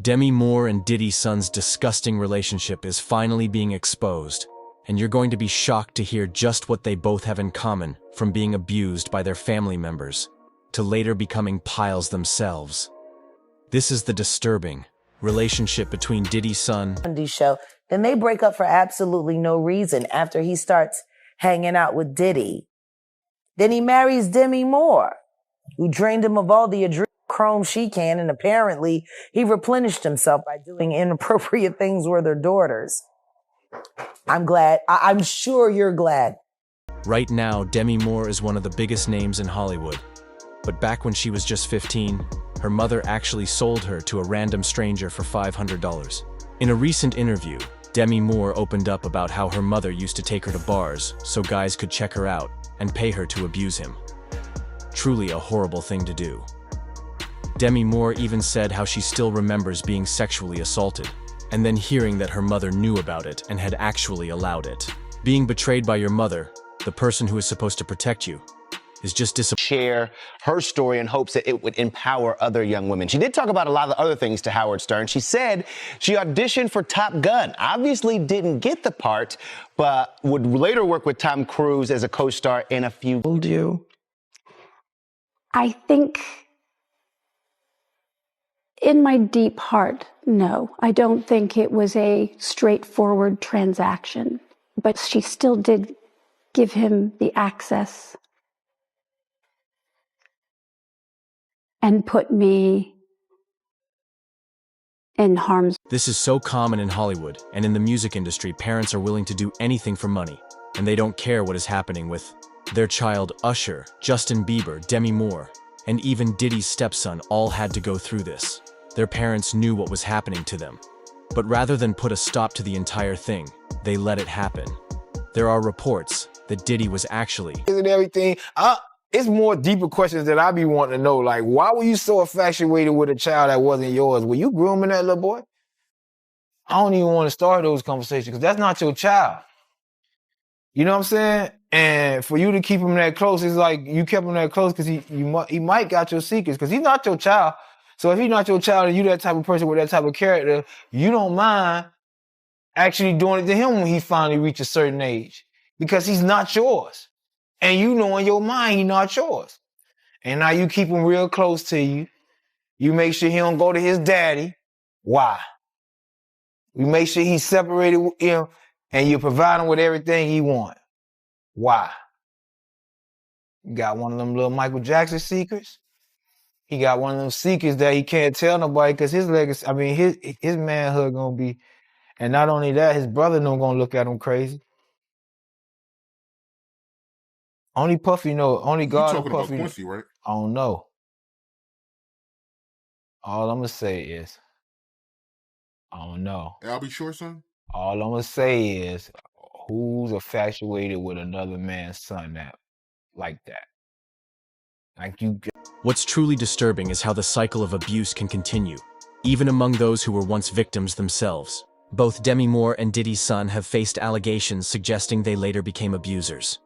Demi Moore and Diddy's son's disgusting relationship is finally being exposed, and you're going to be shocked to hear just what they both have in common, from being abused by their family members to later becoming piles themselves. This is the disturbing relationship between Diddy's son show. Then they break up for absolutely no reason after he starts hanging out with Diddy. Then he marries Demi Moore, who drained him of all the adrenochrome she can, and apparently he replenished himself by doing inappropriate things with their daughters. I'm glad. I'm sure you're glad. Right now, Demi Moore is one of the biggest names in Hollywood. But back when she was just 15, her mother actually sold her to a random stranger for $500. In a recent interview, Demi Moore opened up about how her mother used to take her to bars so guys could check her out and pay her to abuse him. Truly a horrible thing to do. Demi Moore even said how she still remembers being sexually assaulted, and then hearing that her mother knew about it and had actually allowed it. Being betrayed by your mother, the person who is supposed to protect you, is just share her story in hopes that it would empower other young women. She did talk about a lot of other things to Howard Stern. She said she auditioned for Top Gun, obviously didn't get the part, but would later work with Tom Cruise as a co-star in a few. Told you? I think in my deep heart, no. I don't think it was a straightforward transaction, but she still did give him the access and put me in harm's. This is so common in Hollywood, and in the music industry, parents are willing to do anything for money, and they don't care what is happening with their child. Usher, Justin Bieber, Demi Moore, and even Diddy's stepson all had to go through this. Their parents knew what was happening to them. But rather than put a stop to the entire thing, they let it happen. There are reports that Diddy was actually... And everything, it's more deeper questions that I be wanting to know, like, why were you so infatuated with a child that wasn't yours? Were you grooming that little boy? I don't even want to start those conversations because that's not your child. You know what I'm saying? And for you to keep him that close, it's like you kept him that close because he might got your secrets because he's not your child. So if he's not your child and you that type of person with that type of character, you don't mind actually doing it to him when he finally reaches a certain age because he's not yours. And you know in your mind he's not yours. And now you keep him real close to you. You make sure he don't go to his daddy. Why? You make sure he's separated with him and you provide him with everything he wants. Why? You got one of them little Michael Jackson secrets. He got one of them secrets that he can't tell nobody because his legacy, his manhood gonna be, and not only that, his brother no gonna look at him crazy. Only Puffy know, only God and Puffy. You talking about Quincy, right? I don't know. All I'm gonna say is, I don't know. I'll be sure, son. All I'm gonna say is, who's infatuated with another man's son like that? Like you. What's truly disturbing is how the cycle of abuse can continue, even among those who were once victims themselves. Both Demi Moore and Diddy's son have faced allegations suggesting they later became abusers.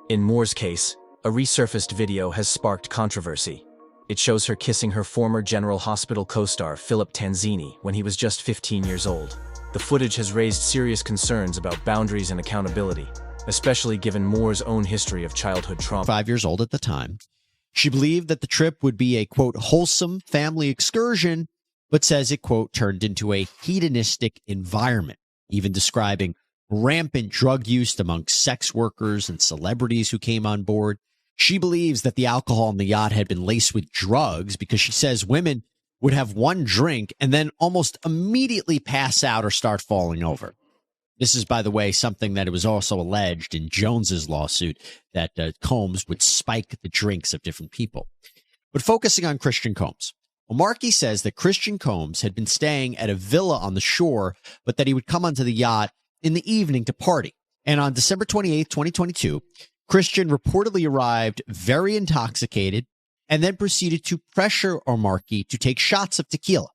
In Moore's case, a resurfaced video has sparked controversy. It shows her kissing her former General Hospital co-star Philip Tanzini when he was just 15 years old. The footage has raised serious concerns about boundaries and accountability, especially given Moore's own history of childhood trauma. 5 years old at the time. She believed that the trip would be a, quote, wholesome family excursion, but says it, quote, turned into a hedonistic environment, even describing rampant drug use among sex workers and celebrities who came on board. She believes that the alcohol on the yacht had been laced with drugs because she says women would have one drink and then almost immediately pass out or start falling over. This is, by the way, something that it was also alleged in Jones's lawsuit that Combs would spike the drinks of different people. But focusing on Christian Combs, Markey says that Christian Combs had been staying at a villa on the shore, but that he would come onto the yacht in the evening to party. And on December 28th, 2022, Christian reportedly arrived very intoxicated and then proceeded to pressure Markey to take shots of tequila.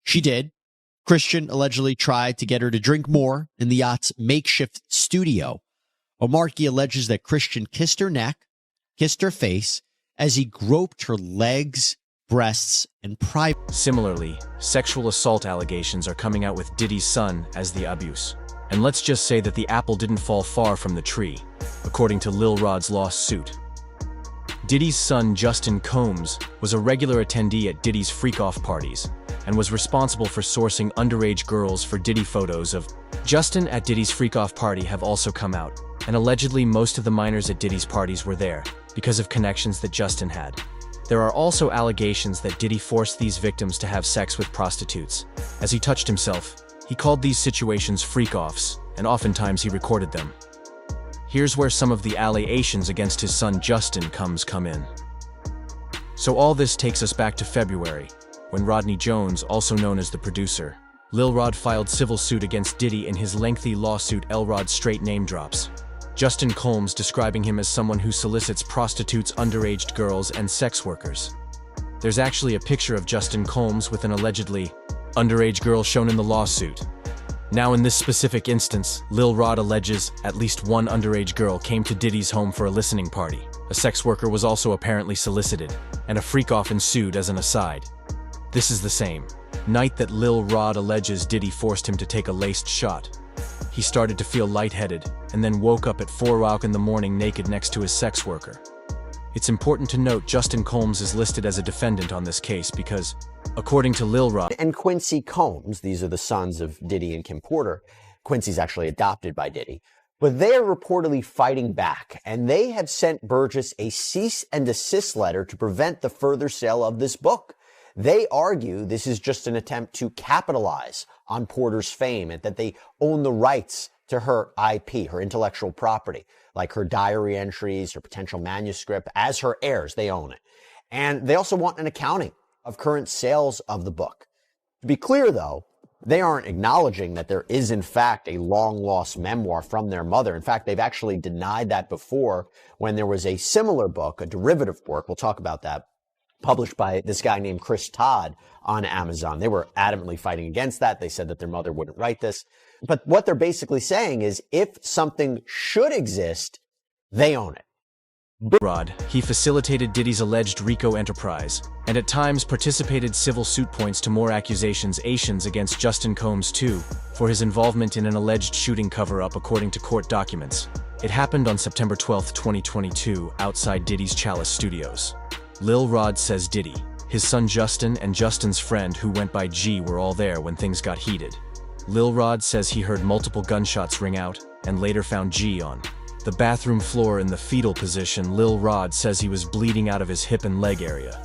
She did. Christian allegedly tried to get her to drink more in the yacht's makeshift studio. Markey alleges that Christian kissed her neck, kissed her face as he groped her legs breasts, and private. Similarly, sexual assault allegations are coming out with Diddy's son as the abuse. And let's just say that the apple didn't fall far from the tree, according to Lil Rod's lawsuit. Diddy's son, Justin Combs, was a regular attendee at Diddy's freak-off parties and was responsible for sourcing underage girls for Diddy photos of Justin at Diddy's freak-off party have also come out, and allegedly most of the minors at Diddy's parties were there because of connections that Justin had. There are also allegations that Diddy forced these victims to have sex with prostitutes. As he touched himself, he called these situations freak-offs, and oftentimes he recorded them. Here's where some of the allegations against his son Justin come in. So all this takes us back to February, when Rodney Jones, also known as the producer, Lil Rod filed civil suit against Diddy in his lengthy lawsuit L. Rod straight name drops Justin Combs, describing him as someone who solicits prostitutes, underage girls, and sex workers. There's actually a picture of Justin Combs with an allegedly underage girl shown in the lawsuit. Now in this specific instance, Lil Rod alleges at least one underage girl came to Diddy's home for a listening party. A sex worker was also apparently solicited, and a freak-off ensued as an aside. This is the same night that Lil Rod alleges Diddy forced him to take a laced shot. He started to feel lightheaded, and then woke up at 4 o'clock in the morning naked next to his sex worker. It's important to note Justin Combs is listed as a defendant on this case because, according to Lil Rod and Quincy Combs, these are the sons of Diddy and Kim Porter. Quincy's actually adopted by Diddy. But they are reportedly fighting back, and they have sent Burgess a cease and desist letter to prevent the further sale of this book. They argue this is just an attempt to capitalize on Porter's fame and that they own the rights to her IP, her intellectual property, like her diary entries, her potential manuscript. As her heirs, they own it. And they also want an accounting of current sales of the book. To be clear, though, they aren't acknowledging that there is, in fact, a long-lost memoir from their mother. In fact, they've actually denied that before when there was a similar book, a derivative work, we'll talk about that, published by this guy named Chris Todd on Amazon. They were adamantly fighting against that. They said that their mother wouldn't write this. But what they're basically saying is if something should exist, they own it. Rod, he facilitated Diddy's alleged RICO enterprise, and at times participated civil suit points to more accusations against Justin Combs too, for his involvement in an alleged shooting cover-up according to court documents. It happened on September 12, 2022, outside Diddy's Chalice Studios. Lil Rod says Diddy, his son Justin, and Justin's friend who went by G were all there when things got heated. Lil Rod says he heard multiple gunshots ring out, and later found G on the bathroom floor in the fetal position. Lil Rod says he was bleeding out of his hip and leg area.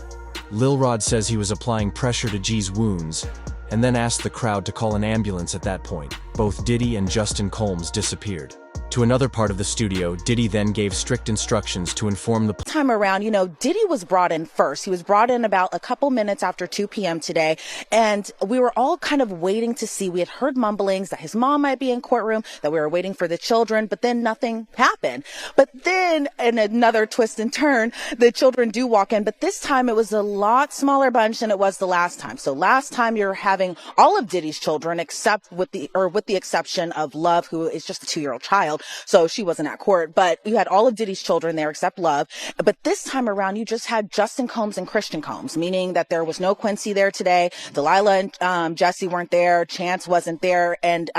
Lil Rod says he was applying pressure to G's wounds, and then asked the crowd to call an ambulance. At that point, both Diddy and Justin Combs disappeared. To another part of the studio, Diddy then gave strict instructions to inform the time around, Diddy was brought in first. He was brought in about a couple minutes after 2 p.m. today, and we were all kind of waiting to see. We had heard mumblings that his mom might be in courtroom, that we were waiting for the children, but then nothing happened. But then, in another twist and turn, the children do walk in, but this time it was a lot smaller bunch than it was the last time. So last time you're having all of Diddy's children, except with the exception of Love, who is just a 2-year-old child. So she wasn't at court, but you had all of Diddy's children there except Love. But this time around, you just had Justin Combs and Christian Combs, meaning that there was no Quincy there today. Delilah and Jesse weren't there. Chance wasn't there. And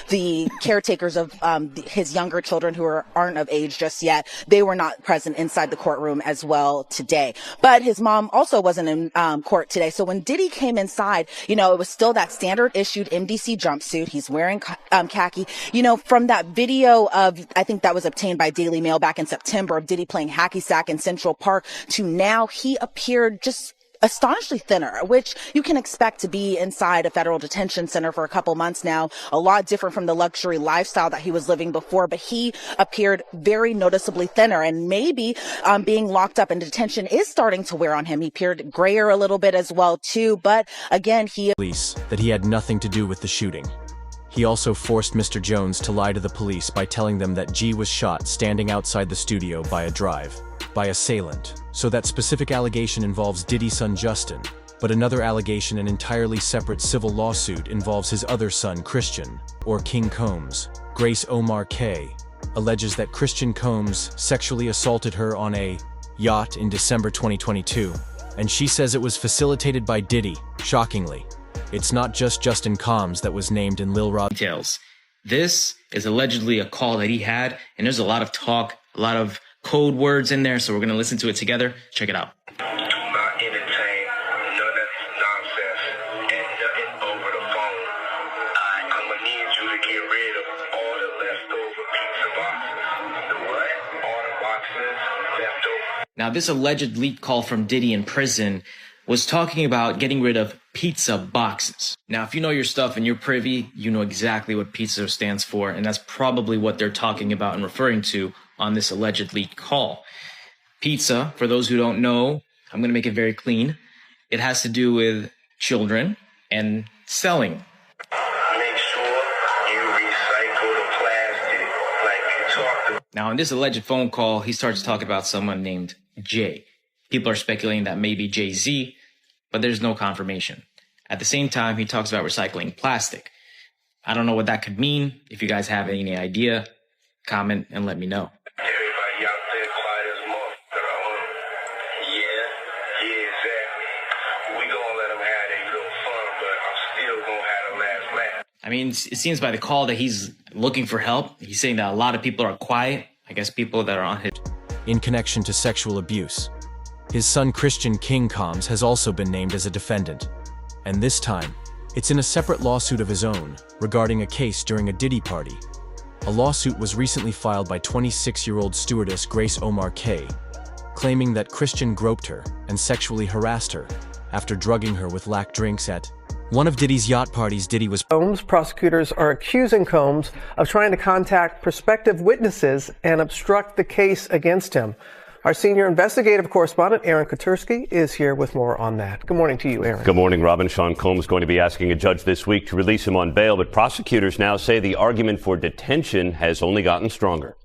the caretakers of his younger children who aren't of age just yet, they were not present inside the courtroom as well today. But his mom also wasn't in court today. So when Diddy came inside, it was still that standard issued MDC jumpsuit. He's wearing khaki. From that video of, I think that was obtained by Daily Mail back in September, of Diddy playing hacky sack in Central Park, to now he appeared just astonishingly thinner, which you can expect to be inside a federal detention center for a couple months now. A lot different from the luxury lifestyle that he was living before, but he appeared very noticeably thinner, and maybe being locked up in detention is starting to wear on him. He appeared grayer a little bit as well too, but again, police that he had nothing to do with the shooting. He also forced Mr. Jones to lie to the police by telling them that G was shot standing outside the studio by assailant. So that specific allegation involves Diddy's son Justin, but another allegation, an entirely separate civil lawsuit, involves his other son Christian, or King Combs. Grace Omar K. alleges that Christian Combs sexually assaulted her on a yacht in December 2022. And she says it was facilitated by Diddy, shockingly. It's not just Justin Combs that was named in Lil Rob. Details. This is allegedly a call that he had, and there's a lot of talk, a lot of code words in there, so we're going to listen to it together. Check it out. Do not entertain none of this nonsense and nothing over the phone. I'm going to need you to get rid of all the leftover pizza boxes. The what? All the boxes leftover. Now, this alleged leaked call from Diddy in prison was talking about getting rid of pizza boxes. Now, if you know your stuff and you're privy, you know exactly what pizza stands for, and that's probably what they're talking about and referring to on this alleged leaked call. Pizza, for those who don't know, I'm going to make it very clean. It has to do with children and selling. Make sure you recycle the plastic like you talked about. Now, in this alleged phone call, he starts talking about someone named Jay. People are speculating that maybe Jay-Z, but there's no confirmation. At the same time, he talks about recycling plastic. I don't know what that could mean. If you guys have any idea, comment and let me know. Everybody out there quiet as motherfucker. Yeah, exactly. We gonna let them have their little fun, but I'm still gonna have the last laugh. I mean, it seems by the call that he's looking for help. He's saying that a lot of people are quiet. I guess people that are on his... In connection to sexual abuse. His son Christian King Combs has also been named as a defendant. And this time, it's in a separate lawsuit of his own regarding a case during a Diddy party. A lawsuit was recently filed by 26-year-old stewardess Grace Omar Kay, claiming that Christian groped her and sexually harassed her after drugging her with lack drinks at one of Diddy's yacht parties. Diddy was... Combs, prosecutors are accusing Combs of trying to contact prospective witnesses and obstruct the case against him. Our senior investigative correspondent, Aaron Katursky, is here with more on that. Good morning to you, Aaron. Good morning, Robin. Sean Combs is going to be asking a judge this week to release him on bail, but prosecutors now say the argument for detention has only gotten stronger.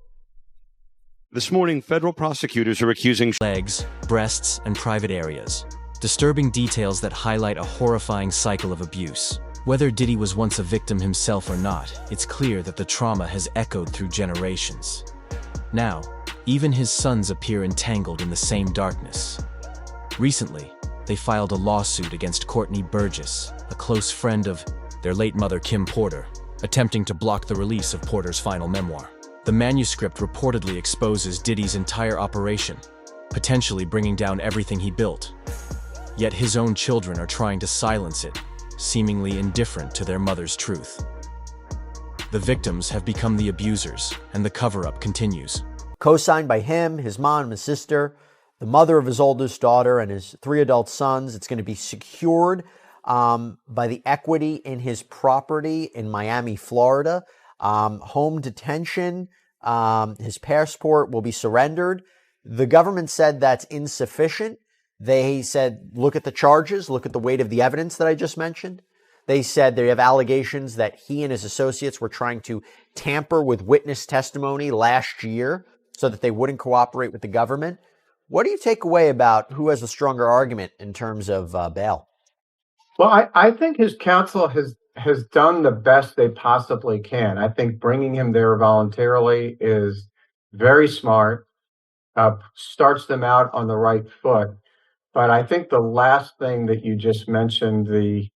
This morning, federal prosecutors are accusing legs, breasts, and private areas. Disturbing details that highlight a horrifying cycle of abuse. Whether Diddy was once a victim himself or not, it's clear that the trauma has echoed through generations. Now, even his sons appear entangled in the same darkness. Recently, they filed a lawsuit against Courtney Burgess, a close friend of their late mother Kim Porter, attempting to block the release of Porter's final memoir. The manuscript reportedly exposes Diddy's entire operation, potentially bringing down everything he built. Yet his own children are trying to silence it, seemingly indifferent to their mother's truth. The victims have become the abusers, and the cover-up continues. Co-signed by him, his mom, his sister, the mother of his oldest daughter, and his 3 adult sons. It's going to be secured by the equity in his property in Miami, Florida. Home detention, his passport will be surrendered. The government said that's insufficient. They said, look at the charges, look at the weight of the evidence that I just mentioned. They said they have allegations that he and his associates were trying to tamper with witness testimony last year so that they wouldn't cooperate with the government. What do you take away about who has the stronger argument in terms of bail? Well, I think his counsel has done the best they possibly can. I think bringing him there voluntarily is very smart, starts them out on the right foot. But I think the last thing that you just mentioned, the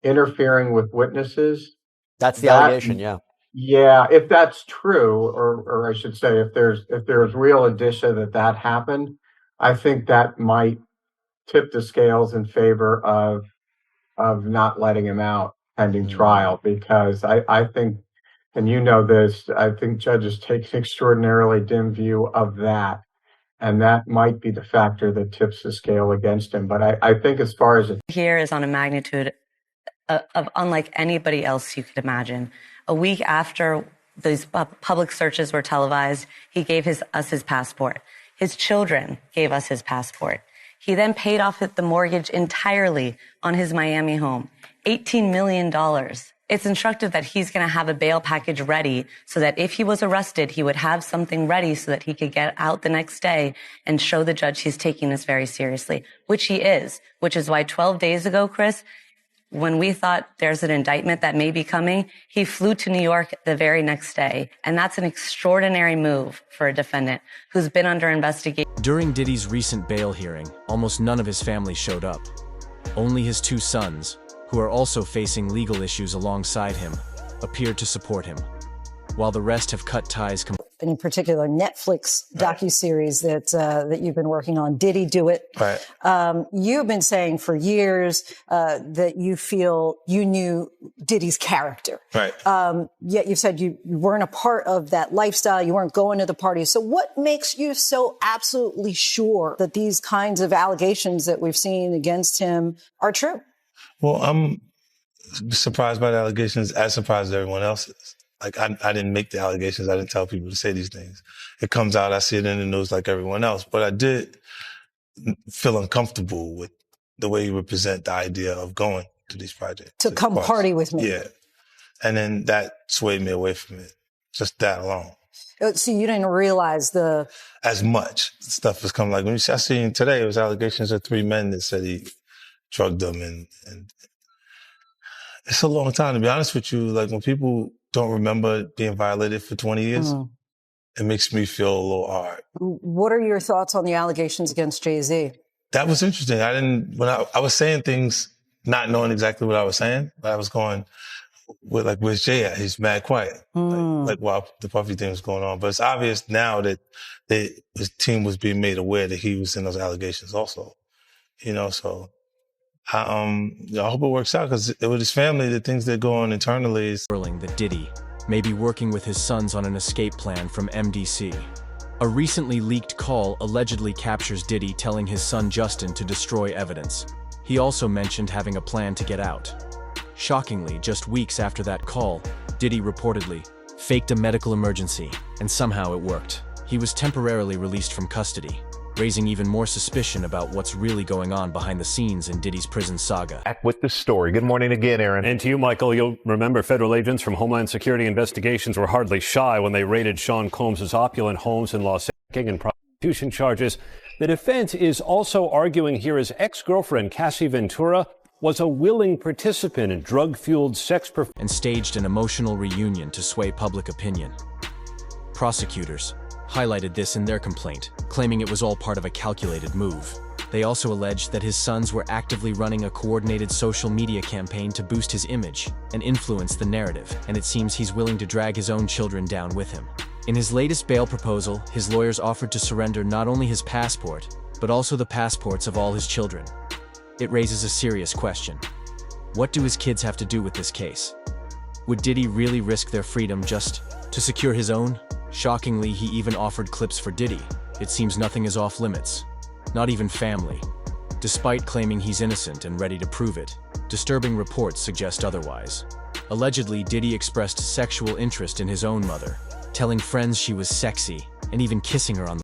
interfering with witnesses. That's the allegation, yeah. Yeah, if that's true, or I should say, if there's real indicia that happened, I think that might tip the scales in favor of not letting him out pending trial, because I think, and you know this, I think judges take an extraordinarily dim view of that, and that might be the factor that tips the scale against him. But I think as far as here is on a magnitude of unlike anybody else you could imagine. A week after those public searches were televised, he gave us his passport. His children gave us his passport. He then paid off the mortgage entirely on his Miami home, $18 million. It's instructive that he's going to have a bail package ready so that if he was arrested, he would have something ready so that he could get out the next day and show the judge he's taking this very seriously, which he is, which is why 12 days ago, Chris, When we thought there's an indictment that may be coming, he flew to New York the very next day. And that's an extraordinary move for a defendant who's been under investigation. During Diddy's recent bail hearing, almost none of his family showed up. Only his 2 sons, who are also facing legal issues alongside him, appeared to support him, while the rest have cut ties completely. In particular, Netflix docuseries that you've been working on, Diddy Do It. Right. You've been saying for years that you feel you knew Diddy's character. Right. Yet you said you weren't a part of that lifestyle. You weren't going to the parties. So what makes you so absolutely sure that these kinds of allegations that we've seen against him are true? Well, I'm surprised by the allegations, as surprised as everyone else is. Like, I didn't make the allegations. I didn't tell people to say these things. It comes out, I see it in the news like everyone else. But I did feel uncomfortable with the way you would present the idea of going to these projects. To come party with me. Yeah. And then that swayed me away from it. Just that alone. So you didn't realize as much stuff has come. Like, when I seen today, it was allegations of 3 men that said he drugged them. And it's a long time, to be honest with you. Like, when people don't remember being violated for 20 years, it makes me feel a little hard. What are your thoughts on the allegations against Jay-Z? That was interesting. When I was saying things, not knowing exactly what I was saying, but I was going with, where's Jay at? He's mad quiet. Like while the Puffy thing was going on. But it's obvious now that his team was being made aware that he was in those allegations also. So I hope it works out, because with his family, the things that go on internally is that Diddy may be working with his sons on an escape plan from MDC. A recently leaked call allegedly captures Diddy telling his son Justin to destroy evidence. He also mentioned having a plan to get out. Shockingly, just weeks after that call, Diddy reportedly faked a medical emergency, and somehow it worked. He was temporarily released from custody, raising even more suspicion about what's really going on behind the scenes in Diddy's prison saga. Back with the story. Good morning again, Aaron. And to you, Michael. You'll remember federal agents from Homeland Security investigations were hardly shy when they raided Sean Combs' opulent homes in Los Angeles and prostitution charges. The defense is also arguing here his ex-girlfriend, Cassie Ventura, was a willing participant in drug-fueled sex and staged an emotional reunion to sway public opinion. Prosecutors highlighted this in their complaint, claiming it was all part of a calculated move. They also alleged that his sons were actively running a coordinated social media campaign to boost his image and influence the narrative, and it seems he's willing to drag his own children down with him. In his latest bail proposal, his lawyers offered to surrender not only his passport, but also the passports of all his children. It raises a serious question. What do his kids have to do with this case? Would Diddy really risk their freedom just to secure his own? Shockingly, he even offered clips for Diddy. It seems nothing is off limits. Not even family. Despite claiming he's innocent and ready to prove it, disturbing reports suggest otherwise. Allegedly, Diddy expressed sexual interest in his own mother, telling friends she was sexy and even kissing her on the